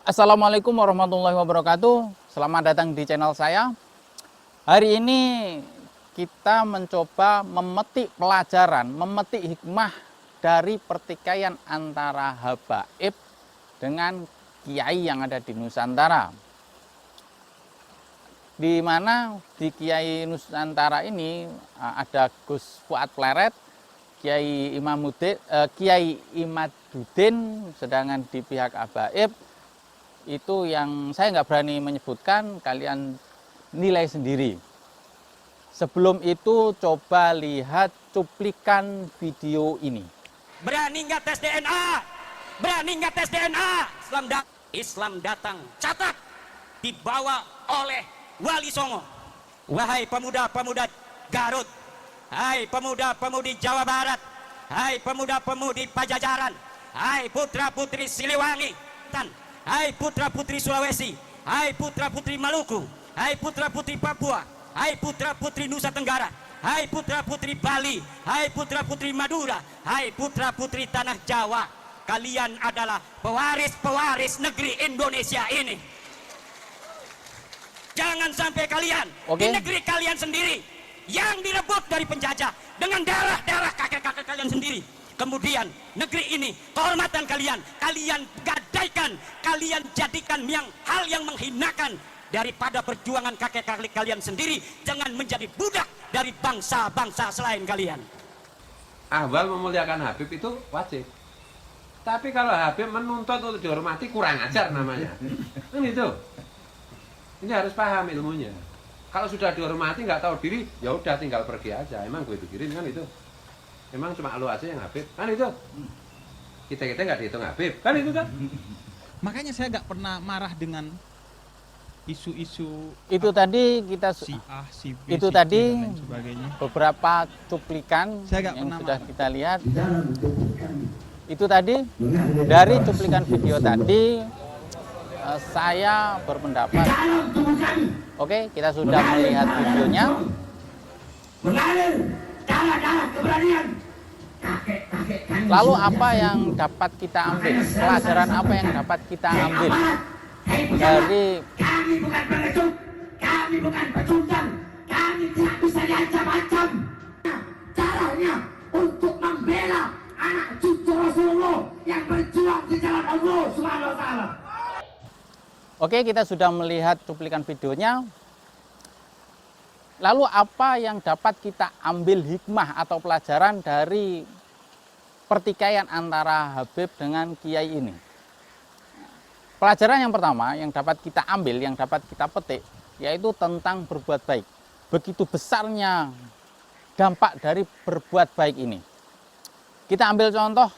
Assalamualaikum warahmatullahi wabarakatuh. Selamat datang di channel saya. Hari ini kita mencoba memetik pelajaran, memetik hikmah dari pertikaian antara habaib dengan kiai yang ada di Nusantara. Di mana di Kiai Nusantara ini ada Gus Fuad Pleret, Kiai Imaduddin, sedangkan di pihak habaib itu yang saya nggak berani menyebutkan, kalian nilai sendiri. Sebelum itu coba lihat cuplikan video ini. Berani nggak tes DNA? Berani nggak tes DNA? Islam datang, catat, dibawa oleh Wali Songo. Wahai pemuda-pemuda Garut, hai pemuda-pemudi Jawa Barat, hai pemuda-pemudi Pajajaran, hai putra-putri Siliwangi, hai putra-putri Sulawesi, hai putra-putri Maluku, hai putra-putri Papua, hai putra-putri Nusa Tenggara, hai putra-putri Bali, hai putra-putri Madura, hai putra-putri Tanah Jawa. Kalian adalah pewaris-pewaris negeri Indonesia ini. Jangan sampai kalian di negeri kalian sendiri yang direbut dari penjajah dengan darah-darah kakek-kakek kalian sendiri. Kemudian negeri ini, kehormatan kalian, kalian gadaikan, kalian jadikan hal yang menghinakan daripada perjuangan kakek-kakek kalian sendiri. Jangan menjadi budak dari bangsa-bangsa selain kalian. Ahwal memuliakan Habib itu wajib. Tapi kalau Habib menuntut untuk dihormati, kurang ajar namanya. Kan itu. Ini harus paham ilmunya. Kalau sudah dihormati nggak tahu diri, ya udah tinggal pergi aja. Emang gue pikirin kan itu. Emang cuma lu aja yang Habib, kan itu. Kita nggak dihitung Habib, kan itu kan. Makanya saya nggak pernah marah dengan isu-isu Itu tadi kita si A, si B, itu si C, tadi dan lain sebagainya. beberapa cuplikan Saya nggak yang pernah sudah marah. kita lihat. Itu tadi dari cuplikan video tadi saya berpendapat, oke, kita sudah melihat videonya. Lalu apa yang dapat kita ambil? Pelajaran apa yang dapat kita ambil dari Kami bukan pengecut, kami bukan pecundang, kami tidak bisa diancam-ancam. Caranya untuk membela anak cucu Rasulullah yang berjuang di jalan Allah Subhanahu wa taala. Oke, kita sudah melihat cuplikan videonya. Lalu apa yang dapat kita ambil hikmah atau pelajaran dari pertikaian antara Habib dengan Kiai ini? Pelajaran yang pertama yang dapat kita ambil, yang dapat kita petik, yaitu tentang berbuat baik. Begitu besarnya dampak dari berbuat baik ini. Kita ambil contoh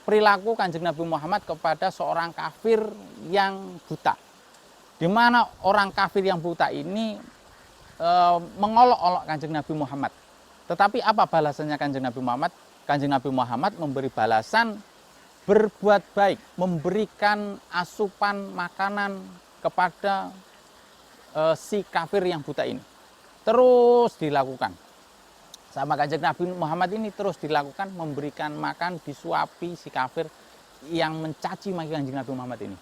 perilaku Kanjeng Nabi Muhammad kepada seorang kafir yang buta. Di mana orang kafir yang buta ini mengolok-olok Kanjeng Nabi Muhammad. Tetapi apa balasannya Kanjeng Nabi Muhammad? Kanjeng Nabi Muhammad memberi balasan berbuat baik, memberikan asupan makanan kepada si kafir yang buta ini. Terus dilakukan. Sama Kanjeng Nabi Muhammad ini terus dilakukan, memberikan makan, disuapi si kafir yang mencaci maki Kanjeng Nabi Muhammad ini.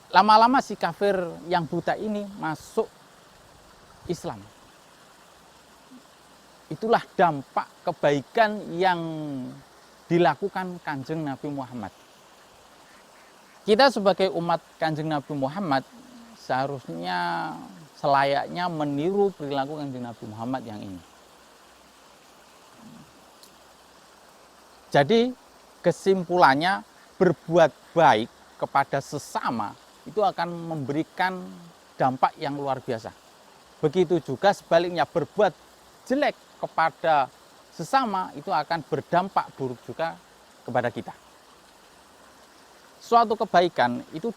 Lama-lama si kafir yang buta ini masuk Islam. Itulah dampak kebaikan yang dilakukan Kanjeng Nabi Muhammad. Kita sebagai umat Kanjeng Nabi Muhammad seharusnya selayaknya meniru perilaku Kanjeng Nabi Muhammad yang ini. Jadi kesimpulannya, berbuat baik kepada sesama itu akan memberikan dampak yang luar biasa. Begitu juga sebaliknya, berbuat jelek kepada sesama itu akan berdampak buruk juga kepada kita. Suatu kebaikan itu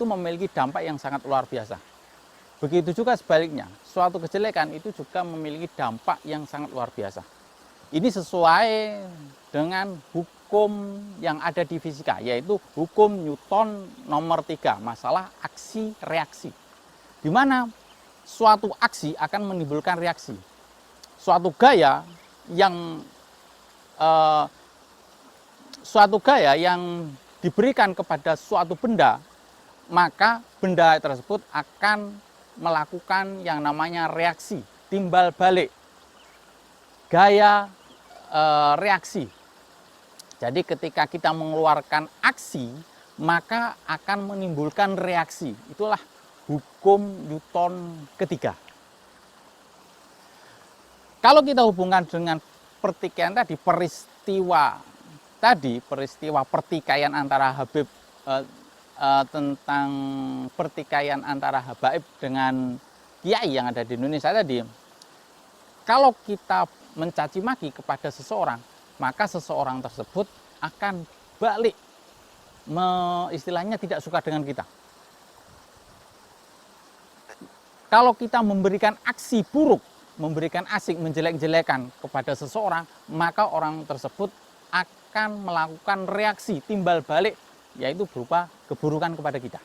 memiliki dampak yang sangat luar biasa. Begitu juga sebaliknya, suatu kejelekan itu juga memiliki dampak yang sangat luar biasa. Ini sesuai dengan hukum yang ada di fisika, yaitu hukum Newton nomor 3, masalah aksi reaksi. Di mana suatu aksi akan menimbulkan reaksi. Suatu gaya yang diberikan kepada suatu benda, maka benda tersebut akan melakukan yang namanya reaksi, timbal balik, gaya reaksi. Jadi ketika kita mengeluarkan aksi, maka akan menimbulkan reaksi. Itulah hukum Newton ketiga. Kalau kita hubungkan dengan pertikaian tadi, peristiwa pertikaian antara Habib tentang pertikaian antara Habaib dengan kiai yang ada di Indonesia tadi, kalau kita mencaci maki kepada seseorang, maka seseorang tersebut akan balik, istilahnya tidak suka dengan kita. Kalau kita memberikan aksi buruk, memberikan asik, menjelek-jelekan kepada seseorang, maka orang tersebut akan melakukan reaksi timbal balik, yaitu berupa keburukan kepada kita.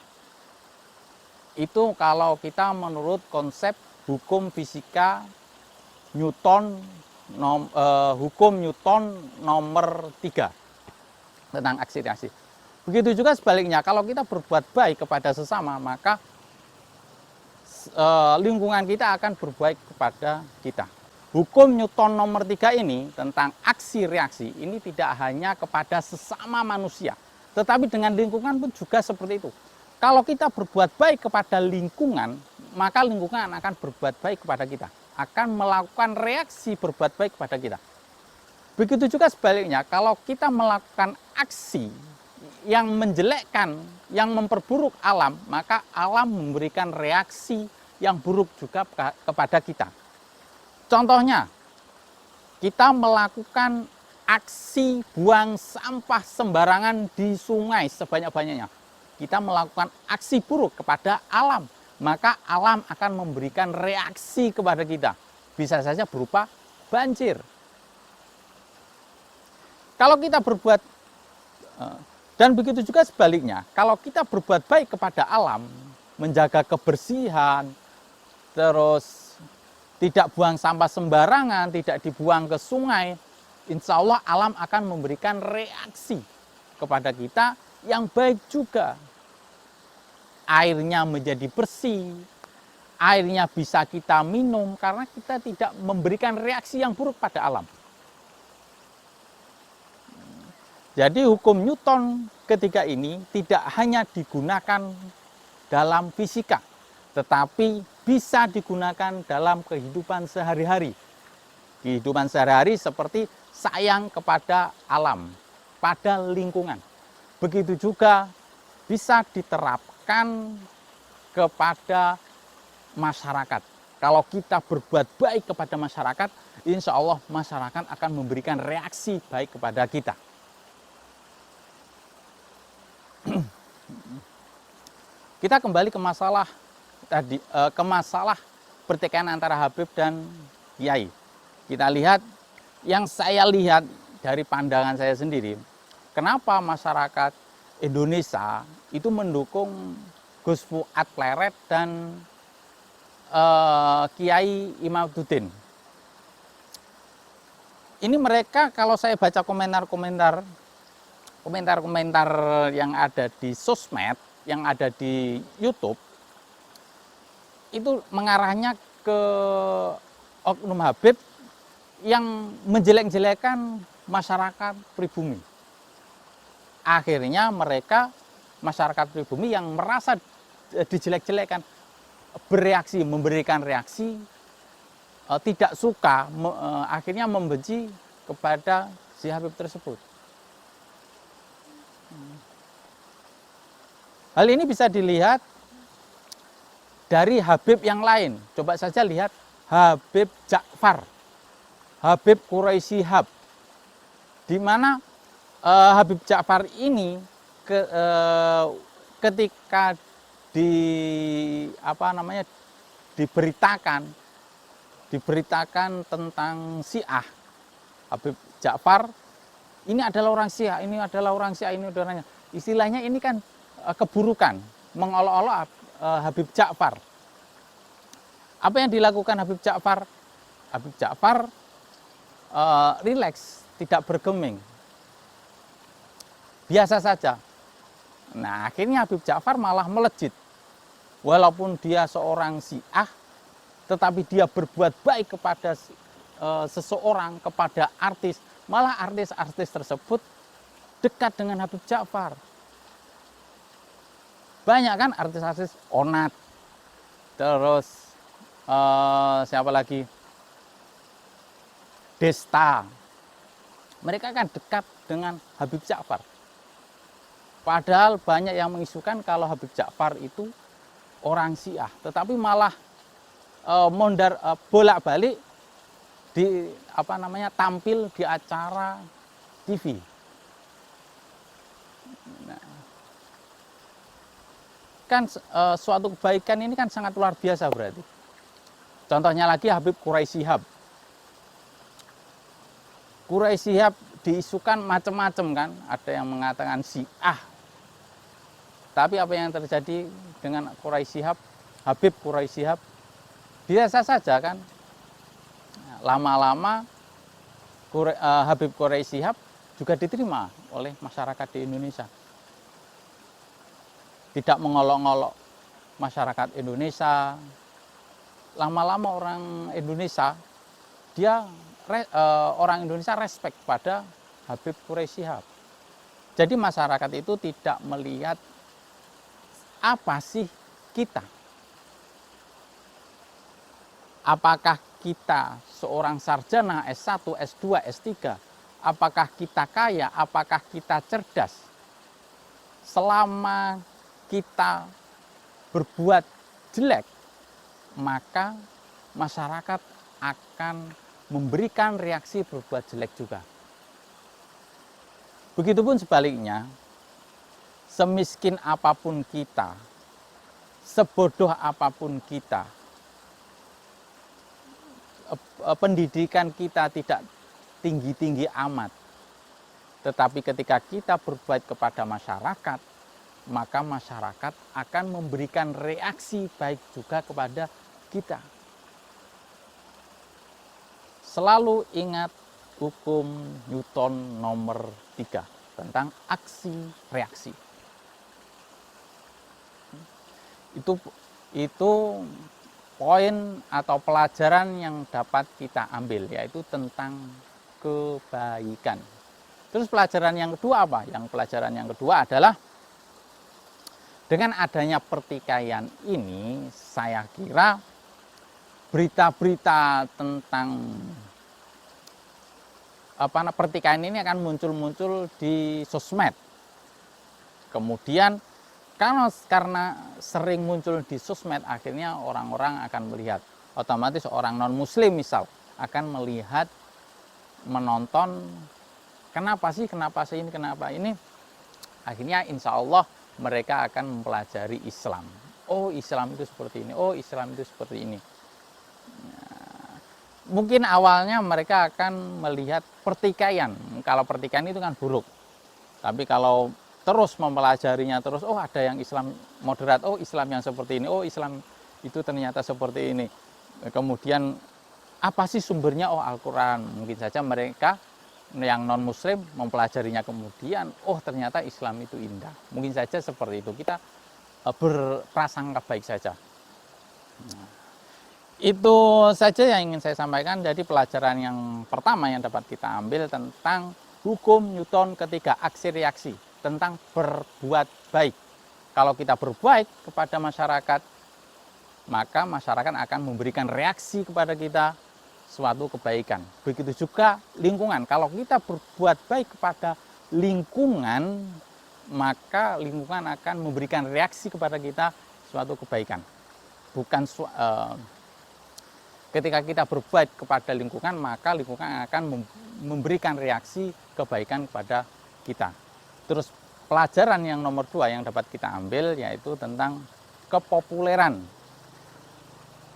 Itu kalau kita menurut konsep hukum fisika Newton, hukum Newton nomor 3 tentang aksi reaksi. Begitu juga sebaliknya, kalau kita berbuat baik kepada sesama, maka lingkungan kita akan berbuat kepada kita. Hukum Newton nomor 3 ini tentang aksi reaksi ini tidak hanya kepada sesama manusia, tetapi dengan lingkungan pun juga seperti itu. Kalau kita berbuat baik kepada lingkungan, maka lingkungan akan berbuat baik kepada kita, akan melakukan reaksi berbuat baik kepada kita. Begitu juga sebaliknya, kalau kita melakukan aksi yang menjelekkan, yang memperburuk alam, maka alam memberikan reaksi yang buruk juga kepada kita. Contohnya, kita melakukan aksi buang sampah sembarangan di sungai sebanyak-banyaknya. Kita melakukan aksi buruk kepada alam, maka alam akan memberikan reaksi kepada kita. Bisa saja berupa banjir. Kalau kita berbuat, dan begitu juga sebaliknya, kalau kita berbuat baik kepada alam, menjaga kebersihan, terus tidak buang sampah sembarangan, tidak dibuang ke sungai, insya Allah alam akan memberikan reaksi kepada kita yang baik juga. Airnya menjadi bersih, airnya bisa kita minum karena kita tidak memberikan reaksi yang buruk pada alam. Jadi hukum Newton ketiga ini tidak hanya digunakan dalam fisika, tetapi bisa digunakan dalam kehidupan sehari-hari. Kehidupan sehari-hari seperti sayang kepada alam, pada lingkungan. Begitu juga bisa diterapkan kepada masyarakat. Kalau kita berbuat baik kepada masyarakat, insya Allah masyarakat akan memberikan reaksi baik kepada kita. Kita kembali ke masalah tadi, ke masalah pertikaian antara Habib dan Kiai. Kita lihat, yang saya lihat dari pandangan saya sendiri, kenapa masyarakat Indonesia itu mendukung Gus Fuad Pleret dan Kiai Imaduddin. Ini mereka, kalau saya baca komentar-komentar yang ada di sosmed, yang ada di YouTube, itu mengarahnya ke oknum Habib yang menjelek-jelekan masyarakat pribumi. Akhirnya mereka, masyarakat pribumi yang merasa dijelek-jelekan, bereaksi, memberikan reaksi, tidak suka, akhirnya membenci kepada si Habib tersebut. Hal ini bisa dilihat dari Habib yang lain. Coba saja lihat Habib Ja'far, Habib Quraisy Shihab, di mana Habib Ja'far ini ketika diberitakan tentang Syiah, Habib Ja'far ini adalah orang Syiah, ini adalah orang Syiah, ini adalah orangnya. Istilahnya ini kan keburukan, mengolok-olok Habib Ja'far. Apa yang dilakukan Habib Ja'far? Habib Ja'far rileks, tidak bergeming. Biasa saja. Nah, akhirnya Habib Ja'far malah melejit. Walaupun dia seorang Syiah, tetapi dia berbuat baik kepada seseorang, kepada artis. Malah artis-artis tersebut dekat dengan Habib Ja'far. Banyak kan artis-artis, Onat, terus siapa lagi, Desta. Mereka kan dekat dengan Habib Ja'far. Padahal banyak yang mengisukan kalau Habib Ja'far itu orang Syiah, tetapi malah bolak-balik di tampil di acara TV. Nah, kan suatu kebaikan ini kan sangat luar biasa berarti. Contohnya lagi Habib Quraisy Shihab. Quraisy Shihab diisukan macam-macam kan, ada yang mengatakan Syiah. Tapi apa yang terjadi dengan Quraisy Shihab, Habib Quraisy Shihab, biasa saja kan. Lama-lama Habib Quraisy Shihab juga diterima oleh masyarakat di Indonesia. Tidak mengolok-olok masyarakat Indonesia. Lama-lama orang Indonesia, orang Indonesia respect pada Habib Quraisy Shihab. Jadi masyarakat itu tidak melihat apa sih kita. Apakah kita seorang sarjana S1, S2, S3, apakah kita kaya, apakah kita cerdas. Selama kita berbuat jelek, maka masyarakat akan memberikan reaksi berbuat jelek juga. Begitupun sebaliknya, semiskin apapun kita, sebodoh apapun kita, pendidikan kita tidak tinggi-tinggi amat, tetapi ketika kita berbuat kepada masyarakat, maka masyarakat akan memberikan reaksi baik juga kepada kita. Selalu ingat hukum Newton nomor 3 tentang aksi reaksi. Itu poin atau pelajaran yang dapat kita ambil, yaitu tentang kebaikan. Terus pelajaran yang kedua apa? Pelajaran yang kedua adalah dengan adanya pertikaian ini, saya kira berita-berita tentang pertikaian ini akan muncul-muncul di sosmed. Kemudian karena sering muncul di sosmed, akhirnya orang-orang akan melihat, otomatis orang non-muslim misal akan melihat, menonton, kenapa sih ini. Akhirnya insya Allah mereka akan mempelajari Islam. Oh, Islam itu seperti ini, oh Islam itu seperti ini. Mungkin awalnya mereka akan melihat pertikaian, kalau pertikaian itu kan buruk. Tapi kalau terus mempelajarinya terus, oh ada yang Islam moderat, oh Islam yang seperti ini, oh Islam itu ternyata seperti ini. Kemudian apa sih sumbernya? Oh Al-Quran. Mungkin saja mereka yang non-muslim mempelajarinya, kemudian oh ternyata Islam itu indah. Mungkin saja seperti itu, kita berprasangka baik saja. Nah, itu saja yang ingin saya sampaikan. Jadi pelajaran yang pertama yang dapat kita ambil tentang hukum Newton ketiga, aksi reaksi, tentang berbuat baik. Kalau kita berbuat kepada masyarakat, maka masyarakat akan memberikan reaksi kepada kita suatu kebaikan. Begitu juga lingkungan. Kalau kita berbuat baik kepada lingkungan, maka lingkungan akan memberikan reaksi kepada kita suatu kebaikan. Ketika kita berbuat kepada lingkungan, maka lingkungan akan memberikan reaksi kebaikan kepada kita. Terus pelajaran yang nomor 2 yang dapat kita ambil yaitu tentang kepopuleran.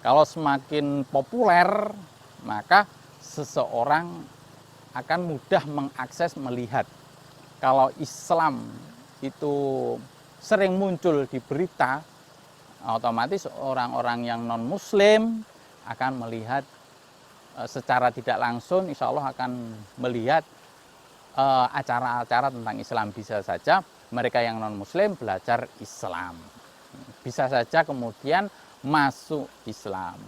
Kalau semakin populer, maka seseorang akan mudah mengakses, melihat. Kalau Islam itu sering muncul di berita, otomatis orang-orang yang non-muslim akan melihat secara tidak langsung, insya Allah akan melihat acara-acara tentang Islam. Bisa saja mereka yang non-muslim belajar Islam. Bisa saja kemudian masuk Islam.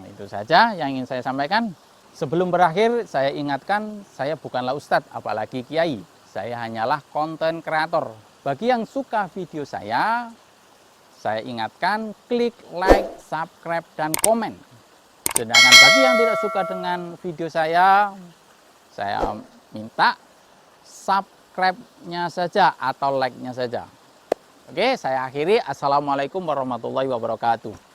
Itu saja yang ingin saya sampaikan. Sebelum berakhir, saya ingatkan, saya bukanlah ustadz, apalagi kiai. Saya hanyalah konten kreator. Bagi yang suka video saya ingatkan klik like, subscribe, dan komen. Sedangkan bagi yang tidak suka dengan video saya minta subscribe-nya saja atau like-nya saja. Oke, saya akhiri. Assalamualaikum warahmatullahi wabarakatuh.